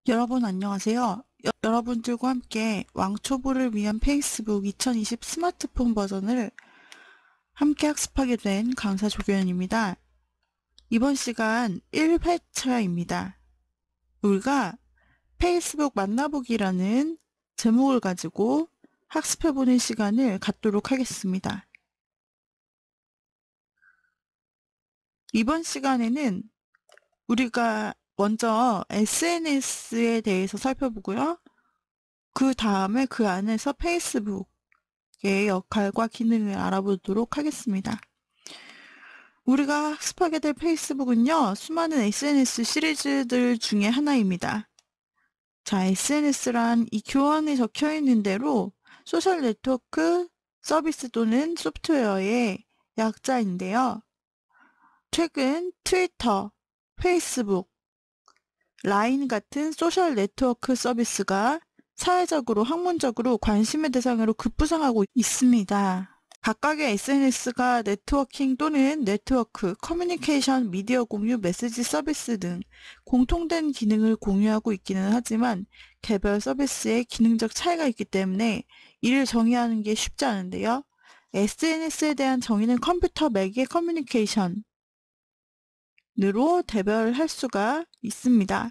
여러분 안녕하세요. 여러분들과 함께 왕초보를 위한 페이스북 2020 스마트폰 버전을 함께 학습하게 된 강사 조교연입니다. 이번 시간 1회차입니다. 우리가 페이스북 만나보기라는 제목을 가지고 학습해보는 시간을 갖도록 하겠습니다. 이번 시간에는 우리가 먼저 SNS에 대해서 살펴보고요. 그 다음에 그 안에서 페이스북의 역할과 기능을 알아보도록 하겠습니다. 우리가 학습하게 될 페이스북은요, 수많은 SNS 시리즈들 중에 하나입니다. 자, SNS란 이 교환에 적혀 있는 대로 소셜 네트워크 서비스 또는 소프트웨어의 약자인데요. 최근 트위터, 페이스북, 라인 같은 소셜 네트워크 서비스가 사회적으로 학문적으로 관심의 대상으로 급부상하고 있습니다. 각각의 SNS가 네트워킹 또는 네트워크, 커뮤니케이션, 미디어 공유, 메시지 서비스 등 공통된 기능을 공유하고 있기는 하지만 개별 서비스의 기능적 차이가 있기 때문에 이를 정의하는 게 쉽지 않은데요. SNS에 대한 정의는 컴퓨터 매개 커뮤니케이션으로 대별할 수가 있습니다.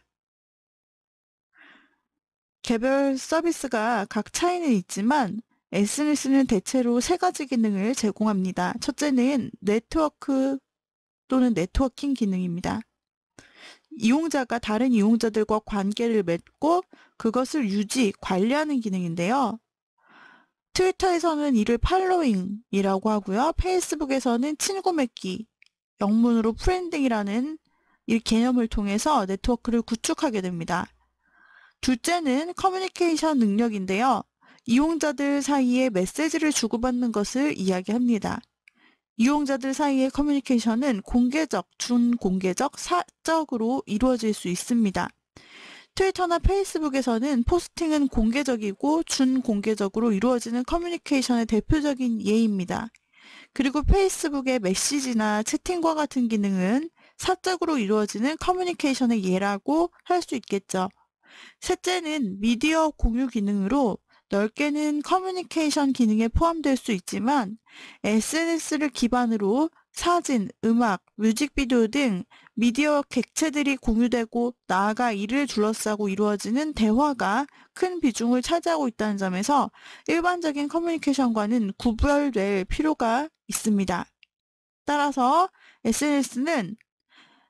개별 서비스가 각 차이는 있지만 SNS는 대체로 세 가지 기능을 제공합니다. 첫째는 네트워크 또는 네트워킹 기능입니다. 이용자가 다른 이용자들과 관계를 맺고 그것을 관리하는 기능인데요. 트위터에서는 이를 팔로잉이라고 하고요. 페이스북에서는 친구 맺기, 영문으로 프렌딩이라는 이 개념을 통해서 네트워크를 구축하게 됩니다. 둘째는 커뮤니케이션 능력인데요. 이용자들 사이에 메시지를 주고받는 것을 이야기합니다. 이용자들 사이의 커뮤니케이션은 공개적, 준공개적, 사적으로 이루어질 수 있습니다. 트위터나 페이스북에서는 포스팅은 공개적이고 준공개적으로 이루어지는 커뮤니케이션의 대표적인 예입니다. 그리고 페이스북의 메시지나 채팅과 같은 기능은 사적으로 이루어지는 커뮤니케이션의 예라고 할 수 있겠죠. 셋째는 미디어 공유 기능으로 넓게는 커뮤니케이션 기능에 포함될 수 있지만 SNS를 기반으로 사진, 음악, 뮤직비디오 등 미디어 객체들이 공유되고 나아가 이를 둘러싸고 이루어지는 대화가 큰 비중을 차지하고 있다는 점에서 일반적인 커뮤니케이션과는 구별될 필요가 있습니다. 따라서 SNS는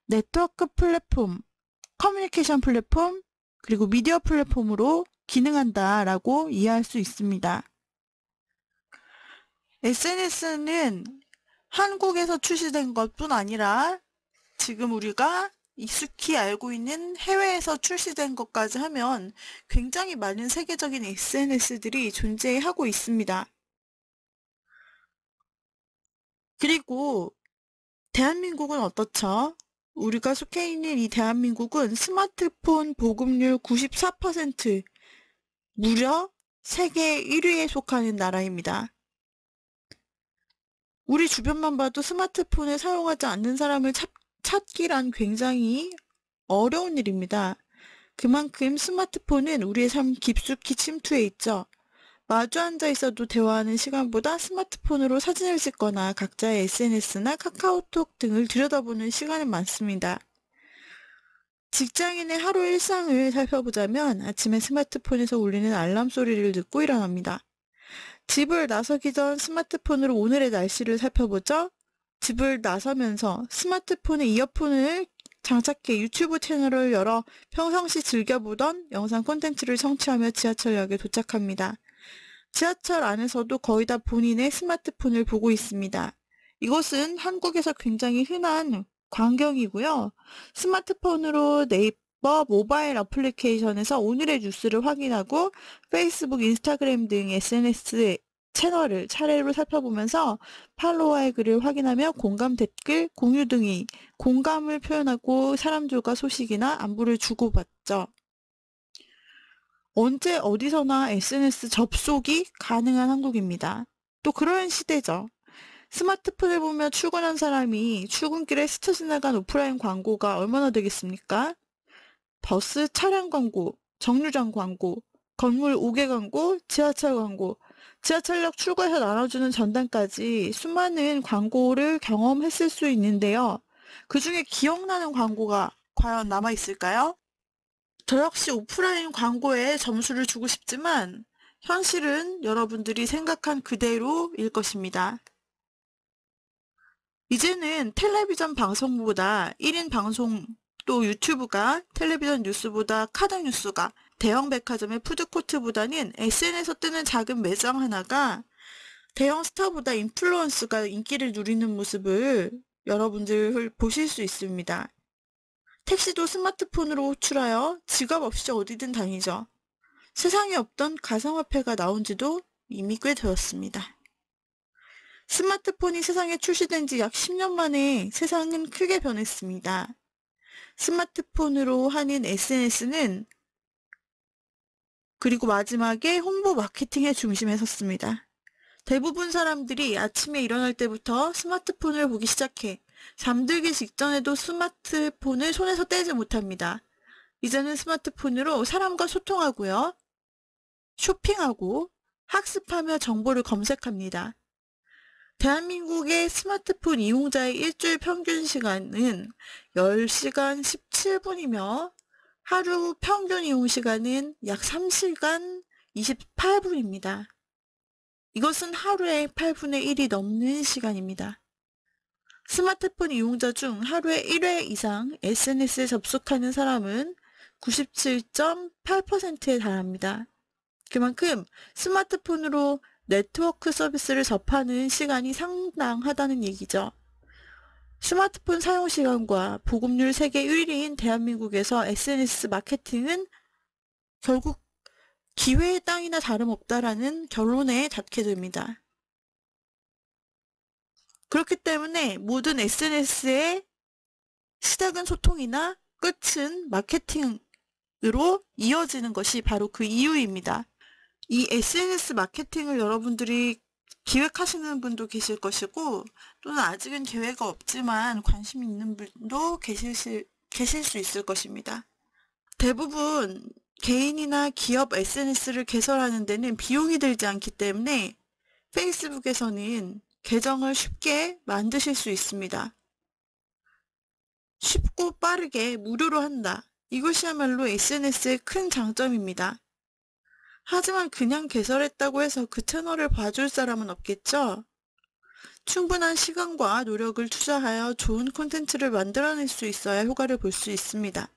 네트워크 플랫폼, 커뮤니케이션 플랫폼, 그리고 미디어 플랫폼으로 기능한다라고 이해할 수 있습니다. SNS는 한국에서 출시된 것뿐 아니라 지금 우리가 익숙히 알고 있는 해외에서 출시된 것까지 하면 굉장히 많은 세계적인 SNS들이 존재하고 있습니다. 그리고 대한민국은 어떻죠? 우리가 속해 있는 이 대한민국은 스마트폰 보급률 94%, 무려 세계 1위에 속하는 나라입니다. 우리 주변만 봐도 스마트폰을 사용하지 않는 사람을 찾기란 굉장히 어려운 일입니다. 그만큼 스마트폰은 우리의 삶 깊숙이 침투해 있죠. 마주 앉아 있어도 대화하는 시간보다 스마트폰으로 사진을 찍거나 각자의 SNS나 카카오톡 등을 들여다보는 시간이 많습니다. 직장인의 하루 일상을 살펴보자면 아침에 스마트폰에서 울리는 알람 소리를 듣고 일어납니다. 집을 나서기 전 스마트폰으로 오늘의 날씨를 살펴보죠. 집을 나서면서 스마트폰에 이어폰을 장착해 유튜브 채널을 열어 평상시 즐겨보던 영상 콘텐츠를 청취하며 지하철역에 도착합니다. 지하철 안에서도 거의 다 본인의 스마트폰을 보고 있습니다. 이것은 한국에서 굉장히 흔한 광경이고요. 스마트폰으로 네이버 모바일 어플리케이션에서 오늘의 뉴스를 확인하고 페이스북, 인스타그램 등 SNS 채널을 차례로 살펴보면서 팔로워의 글을 확인하며 공감 댓글, 공유 등이 공감을 표현하고 사람들과 소식이나 안부를 주고받죠. 언제 어디서나 SNS 접속이 가능한 한국입니다. 또 그런 시대죠. 스마트폰을 보며 출근한 사람이 출근길에 스쳐 지나간 오프라인 광고가 얼마나 되겠습니까? 버스 차량 광고, 정류장 광고, 건물 우개 광고, 지하철 광고, 지하철역 출구에서 나눠주는 전단까지 수많은 광고를 경험했을 수 있는데요. 그 중에 기억나는 광고가 과연 남아있을까요? 저 역시 오프라인 광고에 점수를 주고 싶지만 현실은 여러분들이 생각한 그대로일 것입니다. 이제는 텔레비전 방송보다 1인 방송 또 유튜브가 텔레비전 뉴스보다 카드 뉴스가 대형 백화점의 푸드코트보다는 SNS에서 뜨는 작은 매장 하나가 대형 스타보다 인플루언스가 인기를 누리는 모습을 여러분들 보실 수 있습니다. 택시도 스마트폰으로 호출하여 지갑 없이 어디든 다니죠. 세상에 없던 가상화폐가 나온 지도 이미 꽤 되었습니다. 스마트폰이 세상에 출시된 지 약 10년 만에 세상은 크게 변했습니다. 스마트폰으로 하는 SNS는 그리고 마지막에 홍보 마케팅의 중심에 섰습니다. 대부분 사람들이 아침에 일어날 때부터 스마트폰을 보기 시작해 잠들기 직전에도 스마트폰을 손에서 떼지 못합니다. 이제는 스마트폰으로 사람과 소통하고요. 쇼핑하고 학습하며 정보를 검색합니다. 대한민국의 스마트폰 이용자의 일주일 평균 시간은 10시간 17분이며 하루 평균 이용 시간은 약 3시간 28분입니다. 이것은 하루에 8분의 1이 넘는 시간입니다. 스마트폰 이용자 중 하루에 1회 이상 SNS에 접속하는 사람은 97.8%에 달합니다. 그만큼 스마트폰으로 네트워크 서비스를 접하는 시간이 상당하다는 얘기죠. 스마트폰 사용 시간과 보급률 세계 1위인 대한민국에서 SNS 마케팅은 결국 기회의 땅이나 다름없다라는 결론에 닿게 됩니다. 그렇기 때문에 모든 SNS의 시작은 소통이나 끝은 마케팅으로 이어지는 것이 바로 그 이유입니다. 이 SNS 마케팅을 여러분들이 기획하시는 분도 계실 것이고 또는 아직은 계획이 없지만 관심 있는 분도 계실 수 있을 것입니다. 대부분 개인이나 기업 SNS를 개설하는 데는 비용이 들지 않기 때문에 페이스북에서는 계정을 쉽게 만드실 수 있습니다. 쉽고 빠르게 무료로 한다. 이것이야말로 SNS의 큰 장점입니다. 하지만 그냥 개설했다고 해서 그 채널을 봐줄 사람은 없겠죠? 충분한 시간과 노력을 투자하여 좋은 콘텐츠를 만들어낼 수 있어야 효과를 볼 수 있습니다.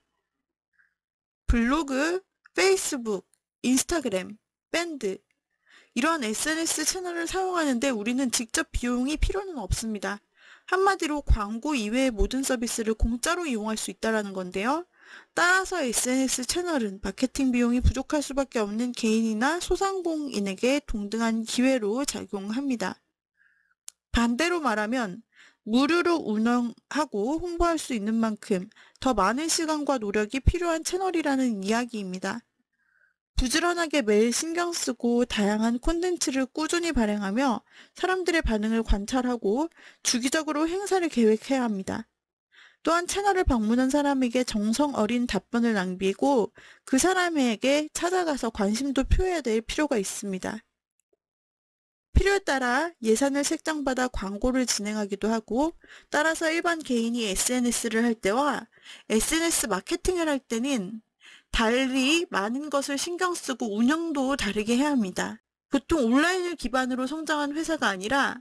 블로그, 페이스북, 인스타그램, 밴드 이러한 SNS 채널을 사용하는데 우리는 직접 비용이 필요는 없습니다. 한마디로 광고 이외의 모든 서비스를 공짜로 이용할 수 있다는 건데요. 따라서 SNS 채널은 마케팅 비용이 부족할 수밖에 없는 개인이나 소상공인에게 동등한 기회로 작용합니다. 반대로 말하면 무료로 운영하고 홍보할 수 있는 만큼 더 많은 시간과 노력이 필요한 채널이라는 이야기입니다. 부지런하게 매일 신경 쓰고 다양한 콘텐츠를 꾸준히 발행하며 사람들의 반응을 관찰하고 주기적으로 행사를 계획해야 합니다. 또한 채널을 방문한 사람에게 정성 어린 답변을 낭비고 그 사람에게 찾아가서 관심도 표해야 될 필요가 있습니다. 필요에 따라 예산을 책정받아 광고를 진행하기도 하고 따라서 일반 개인이 SNS를 할 때와 SNS 마케팅을 할 때는 달리 많은 것을 신경 쓰고 운영도 다르게 해야 합니다. 보통 온라인을 기반으로 성장한 회사가 아니라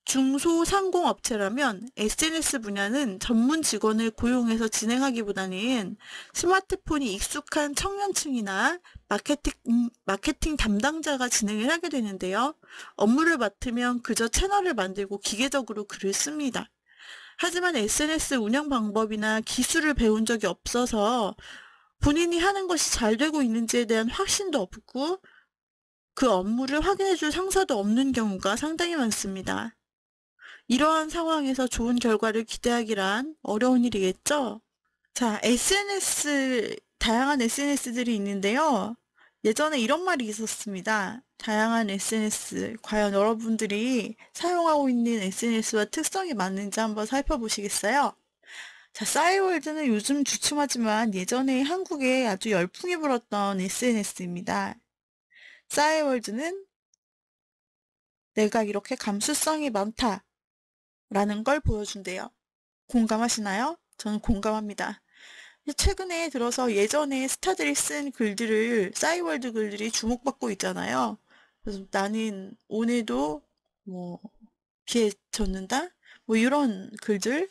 중소상공업체라면 SNS 분야는 전문 직원을 고용해서 진행하기보다는 스마트폰이 익숙한 청년층이나 마케팅 담당자가 진행을 하게 되는데요. 업무를 맡으면 그저 채널을 만들고 기계적으로 글을 씁니다. 하지만 SNS 운영 방법이나 기술을 배운 적이 없어서 본인이 하는 것이 잘 되고 있는지에 대한 확신도 없고 그 업무를 확인해줄 상사도 없는 경우가 상당히 많습니다. 이러한 상황에서 좋은 결과를 기대하기란 어려운 일이겠죠? 자, 다양한 SNS들이 있는데요. 예전에 이런 말이 있었습니다. 다양한 SNS, 과연 여러분들이 사용하고 있는 SNS와 특성이 맞는지 한번 살펴보시겠어요? 자, 싸이월드는 요즘 주춤하지만 예전에 한국에 아주 열풍이 불었던 SNS입니다. 싸이월드는 내가 이렇게 감수성이 많다라는 걸 보여준대요. 공감하시나요? 저는 공감합니다. 최근에 들어서 예전에 스타들이 쓴 글들을, 싸이월드 글들이 주목받고 있잖아요. 그래서 나는 오늘도 뭐 비에 젖는다? 뭐 이런 글들,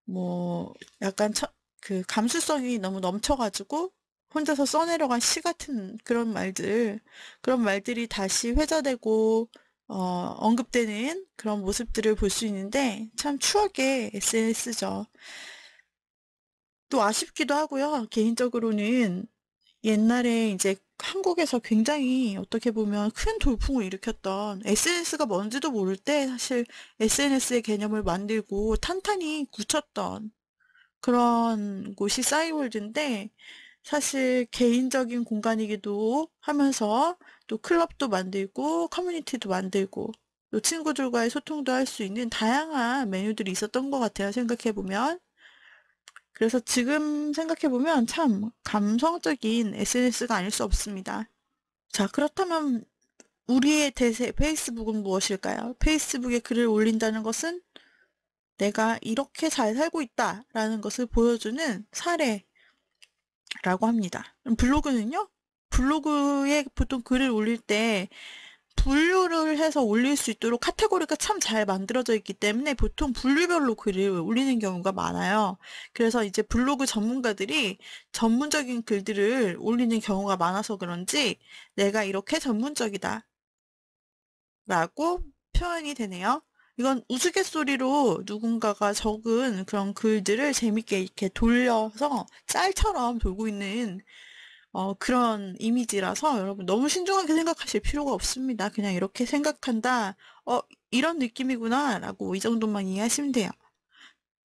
뭐 약간 그 감수성이 너무 넘쳐가지고 혼자서 써내려간 시 같은 그런 말들이 다시 회자되고 언급되는 그런 모습들을 볼 수 있는데 참 추억의 SNS죠. 또 아쉽기도 하고요. 개인적으로는 옛날에 이제 한국에서 굉장히 어떻게 보면 큰 돌풍을 일으켰던 SNS가 뭔지도 모를 때 사실 SNS의 개념을 만들고 탄탄히 굳혔던 그런 곳이 싸이월드인데 사실 개인적인 공간이기도 하면서 또 클럽도 만들고 커뮤니티도 만들고 또 친구들과의 소통도 할 수 있는 다양한 메뉴들이 있었던 것 같아요. 생각해보면. 그래서 지금 생각해보면 참 감성적인 SNS가 아닐 수 없습니다. 자, 그렇다면 우리의 대세 페이스북은 무엇일까요? 페이스북에 글을 올린다는 것은 내가 이렇게 잘 살고 있다라는 것을 보여주는 사례라고 합니다. 블로그는요? 블로그에 보통 글을 올릴 때 분류를 해서 올릴 수 있도록 카테고리가 참 잘 만들어져 있기 때문에 보통 분류별로 글을 올리는 경우가 많아요. 그래서 이제 블로그 전문가들이 전문적인 글들을 올리는 경우가 많아서 그런지 내가 이렇게 전문적이다 라고 표현이 되네요. 이건 우스갯소리로 누군가가 적은 그런 글들을 재밌게 이렇게 돌려서 짤처럼 돌고 있는 그런 이미지라서 여러분 너무 신중하게 생각하실 필요가 없습니다. 그냥 이렇게 생각한다. 이런 느낌이구나 라고 이 정도만 이해하시면 돼요.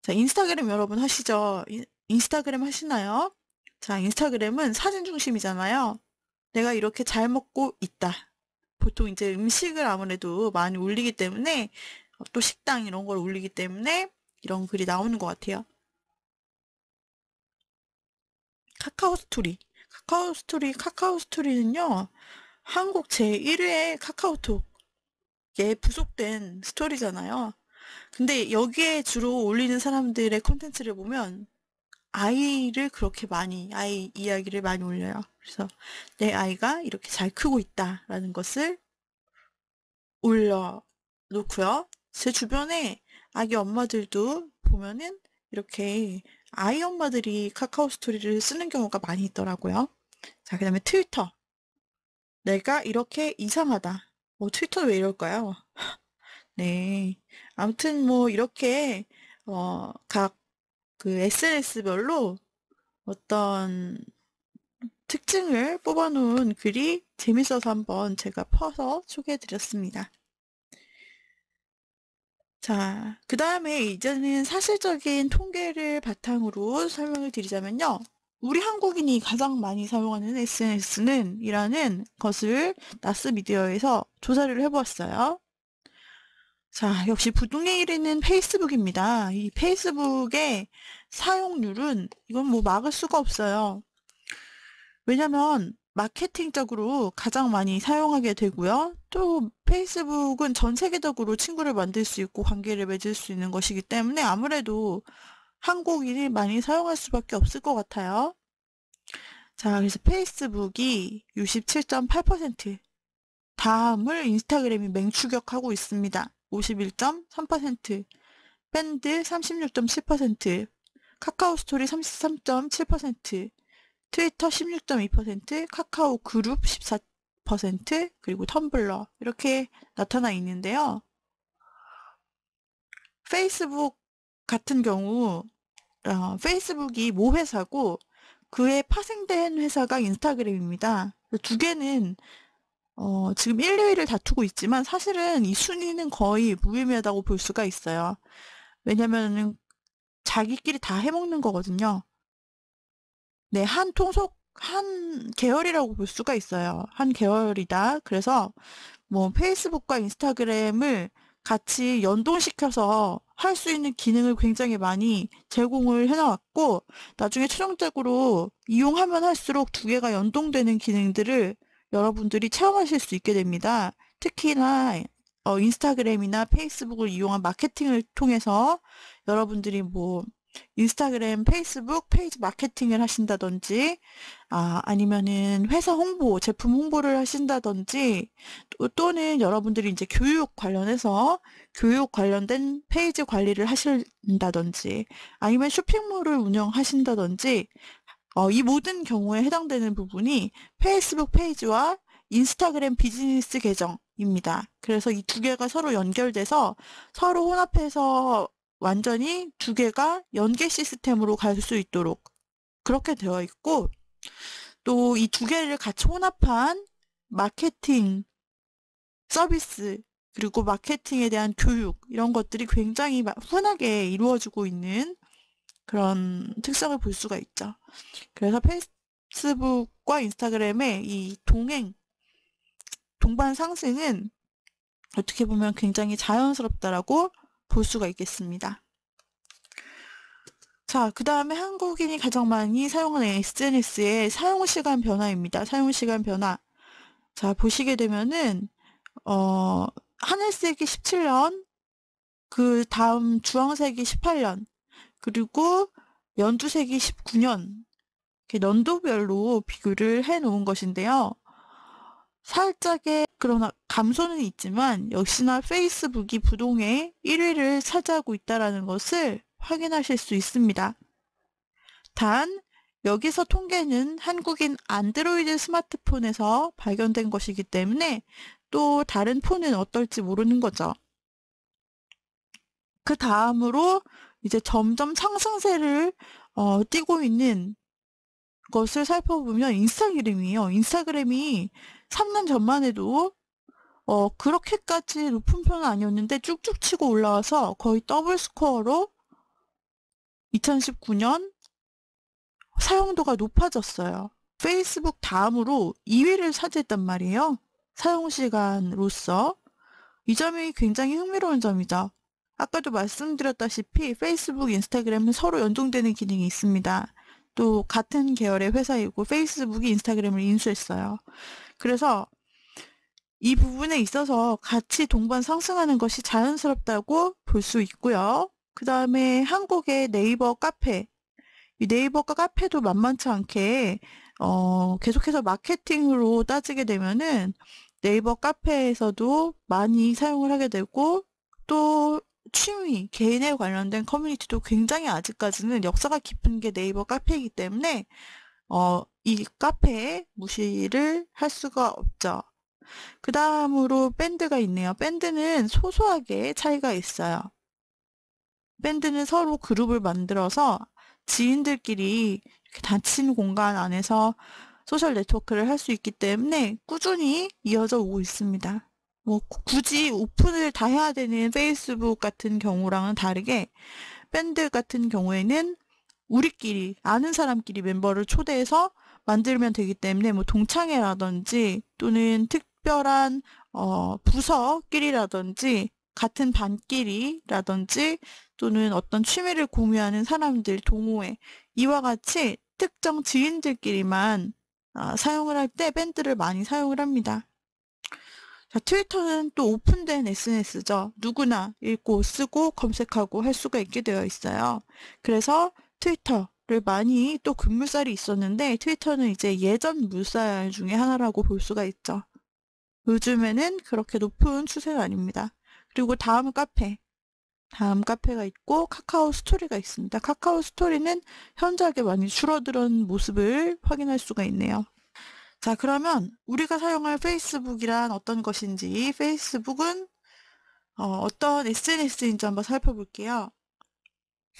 자, 인스타그램 여러분 하시죠? 인스타그램 하시나요? 자, 인스타그램은 사진 중심이잖아요. 내가 이렇게 잘 먹고 있다. 보통 이제 음식을 아무래도 많이 올리기 때문에 또 식당 이런 걸 올리기 때문에 이런 글이 나오는 것 같아요. 카카오 스토리. 카카오 스토리는요, 한국 제1회 카카오톡에 부속된 스토리잖아요. 근데 여기에 주로 올리는 사람들의 콘텐츠를 보면 아이 이야기를 많이 올려요. 그래서 내 아이가 이렇게 잘 크고 있다라는 것을 올려놓고요. 제 주변에 아기 엄마들도 보면은 이렇게 아이 엄마들이 카카오 스토리를 쓰는 경우가 많이 있더라고요. 자, 그 다음에 트위터. 내가 이렇게 이상하다. 트위터 왜 이럴까요? 네. 아무튼 뭐 이렇게 각 그 SNS별로 어떤 특징을 뽑아놓은 글이 재밌어서 한번 제가 퍼서 소개해드렸습니다. 자, 그 다음에 이제는 사실적인 통계를 바탕으로 설명을 드리자면요. 우리 한국인이 가장 많이 사용하는 SNS는 이라는 것을 나스미디어에서 조사를 해보았어요. 자, 역시 부동의 1위는 페이스북입니다. 이 페이스북의 사용률은 이건 뭐 막을 수가 없어요. 왜냐면 마케팅적으로 가장 많이 사용하게 되고요. 또 페이스북은 전 세계적으로 친구를 만들 수 있고 관계를 맺을 수 있는 것이기 때문에 아무래도 한국인이 많이 사용할 수밖에 없을 것 같아요. 자, 그래서 페이스북이 67.8%, 다음을 인스타그램이 맹추격하고 있습니다. 51.3%, 밴드 36.7%, 카카오 스토리 33.7%, 트위터 16.2%, 카카오 그룹 14%, 그리고 텀블러 이렇게 나타나 있는데요. 페이스북 같은 경우 페이스북이 모 회사고 그에 파생된 회사가 인스타그램입니다. 두 개는 지금 1, 2위를 다투고 있지만 사실은 이 순위는 거의 무의미하다고 볼 수가 있어요. 왜냐면은 자기끼리 다 해먹는 거거든요. 네, 한 계열이라고 볼 수가 있어요. 한 계열이다. 그래서 뭐 페이스북과 인스타그램을 같이 연동시켜서 할 수 있는 기능을 굉장히 많이 제공을 해놔왔고, 나중에 최종적으로 이용하면 할수록 두 개가 연동되는 기능들을 여러분들이 체험하실 수 있게 됩니다. 특히나 인스타그램이나 페이스북을 이용한 마케팅을 통해서 여러분들이 뭐 인스타그램, 페이스북 페이지 마케팅을 하신다든지, 아니면은 회사 홍보, 제품 홍보를 하신다든지, 또는 여러분들이 이제 교육 관련해서 교육 관련된 페이지 관리를 하신다든지, 아니면 쇼핑몰을 운영하신다든지, 이 모든 경우에 해당되는 부분이 페이스북 페이지와 인스타그램 비즈니스 계정입니다. 그래서 이 두 개가 서로 연결돼서 서로 혼합해서 완전히 두 개가 연계 시스템으로 갈 수 있도록 그렇게 되어 있고, 또 이 두 개를 같이 혼합한 마케팅 서비스, 그리고 마케팅에 대한 교육, 이런 것들이 굉장히 흔하게 이루어지고 있는 그런 특성을 볼 수가 있죠. 그래서 페이스북과 인스타그램의 이 동반 상승은 어떻게 보면 굉장히 자연스럽다라고 볼 수가 있겠습니다. 자, 그 다음에 한국인이 가장 많이 사용하는 SNS의 사용시간 변화입니다. 사용시간 변화. 자, 보시게 되면은, 하늘색이 17년, 그 다음 주황색이 18년, 그리고 연두색이 19년, 이렇게 연도별로 비교를 해 놓은 것인데요. 살짝의 그러나 감소는 있지만 역시나 페이스북이 부동의 1위를 차지하고 있다는 것을 확인하실 수 있습니다. 단, 여기서 통계는 한국인 안드로이드 스마트폰에서 발견된 것이기 때문에 또 다른 폰은 어떨지 모르는 거죠. 그 다음으로 이제 점점 상승세를 띠고 있는 것을 살펴보면 인스타그램이에요. 인스타그램이 3년 전만 해도 그렇게까지 높은 편은 아니었는데 쭉쭉 치고 올라와서 거의 더블 스코어로 2019년 사용도가 높아졌어요. 페이스북 다음으로 2위를 차지했단 말이에요. 사용시간으로서. 이 점이 굉장히 흥미로운 점이죠. 아까도 말씀드렸다시피 페이스북, 인스타그램은 서로 연동되는 기능이 있습니다. 또 같은 계열의 회사이고 페이스북이 인스타그램을 인수했어요. 그래서 이 부분에 있어서 같이 동반 상승하는 것이 자연스럽다고 볼 수 있고요. 그 다음에 한국의 네이버 카페, 이 네이버가 카페도 만만치 않게 계속해서 마케팅으로 따지게 되면은 네이버 카페에서도 많이 사용을 하게 되고, 또 취미, 개인에 관련된 커뮤니티도 굉장히 아직까지는 역사가 깊은 게 네이버 카페이기 때문에 이 카페에 무시를 할 수가 없죠. 그 다음으로 밴드가 있네요. 밴드는 소소하게 차이가 있어요. 밴드는 서로 그룹을 만들어서 지인들끼리 이렇게 닫힌 공간 안에서 소셜 네트워크를 할 수 있기 때문에 꾸준히 이어져 오고 있습니다. 뭐 굳이 오픈을 다 해야 되는 페이스북 같은 경우랑은 다르게 밴드 같은 경우에는 우리끼리 아는 사람끼리 멤버를 초대해서 만들면 되기 때문에 뭐 동창회라든지 또는 특별한 부서끼리라든지 같은 반끼리라든지 또는 어떤 취미를 공유하는 사람들 동호회, 이와 같이 특정 지인들끼리만 사용을 할 때 밴드를 많이 사용을 합니다. 자, 트위터는 또 오픈된 SNS죠. 누구나 읽고 쓰고 검색하고 할 수가 있게 되어 있어요. 그래서 트위터를 많이, 또 급물살이 있었는데 트위터는 이제 예전 물살 중에 하나라고 볼 수가 있죠. 요즘에는 그렇게 높은 추세는 아닙니다. 그리고 다음 카페가 있고 카카오 스토리가 있습니다. 카카오 스토리는 현저하게 많이 줄어든 모습을 확인할 수가 있네요. 자, 그러면 우리가 사용할 페이스북이란 어떤 것인지, 페이스북은 어떤 SNS인지 한번 살펴볼게요.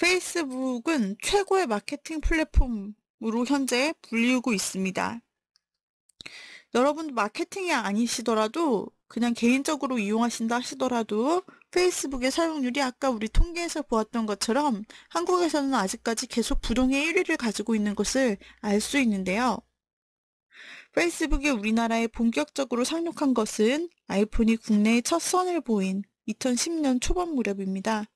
페이스북은 최고의 마케팅 플랫폼으로 현재 불리우고 있습니다. 여러분 마케팅이 아니시더라도 그냥 개인적으로 이용하신다 하시더라도 페이스북의 사용률이 아까 우리 통계에서 보았던 것처럼 한국에서는 아직까지 계속 부동의 1위를 가지고 있는 것을 알 수 있는데요. 페이스북이 우리나라에 본격적으로 상륙한 것은 아이폰이 국내에 첫 선을 보인 2010년 초반 무렵입니다.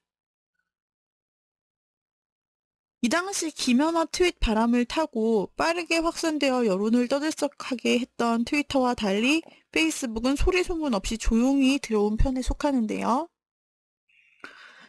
이 당시 기면화 트윗 바람을 타고 빠르게 확산되어 여론을 떠들썩하게 했던 트위터와 달리 페이스북은 소리 소문 없이 조용히 들어온 편에 속하는데요.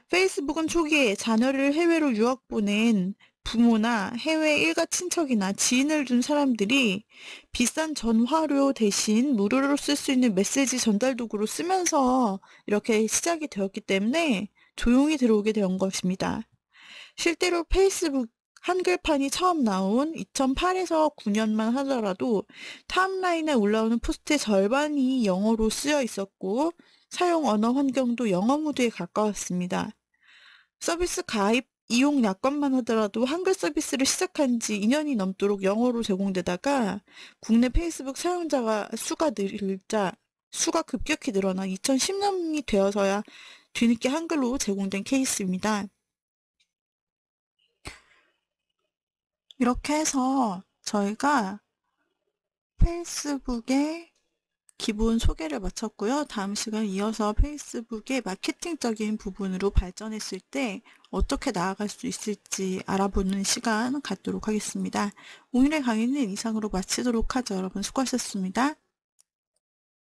페이스북은 초기에 자녀를 해외로 유학 보낸 부모나 해외 일가 친척이나 지인을 둔 사람들이 비싼 전화료 대신 무료로 쓸 수 있는 메시지 전달 도구로 쓰면서 이렇게 시작이 되었기 때문에 조용히 들어오게 된 것입니다. 실제로 페이스북 한글판이 처음 나온 2008에서 9년만 하더라도 타임라인에 올라오는 포스트의 절반이 영어로 쓰여 있었고 사용 언어 환경도 영어 모드에 가까웠습니다. 서비스 가입 이용 약관만 하더라도 한글 서비스를 시작한 지 2년이 넘도록 영어로 제공되다가 국내 페이스북 사용자가 수가 급격히 늘어나 2010년이 되어서야 뒤늦게 한글로 제공된 케이스입니다. 이렇게 해서 저희가 페이스북의 기본 소개를 마쳤고요. 다음 시간 이어서 페이스북의 마케팅적인 부분으로 발전했을 때 어떻게 나아갈 수 있을지 알아보는 시간 갖도록 하겠습니다. 오늘의 강의는 이상으로 마치도록 하죠. 여러분 수고하셨습니다.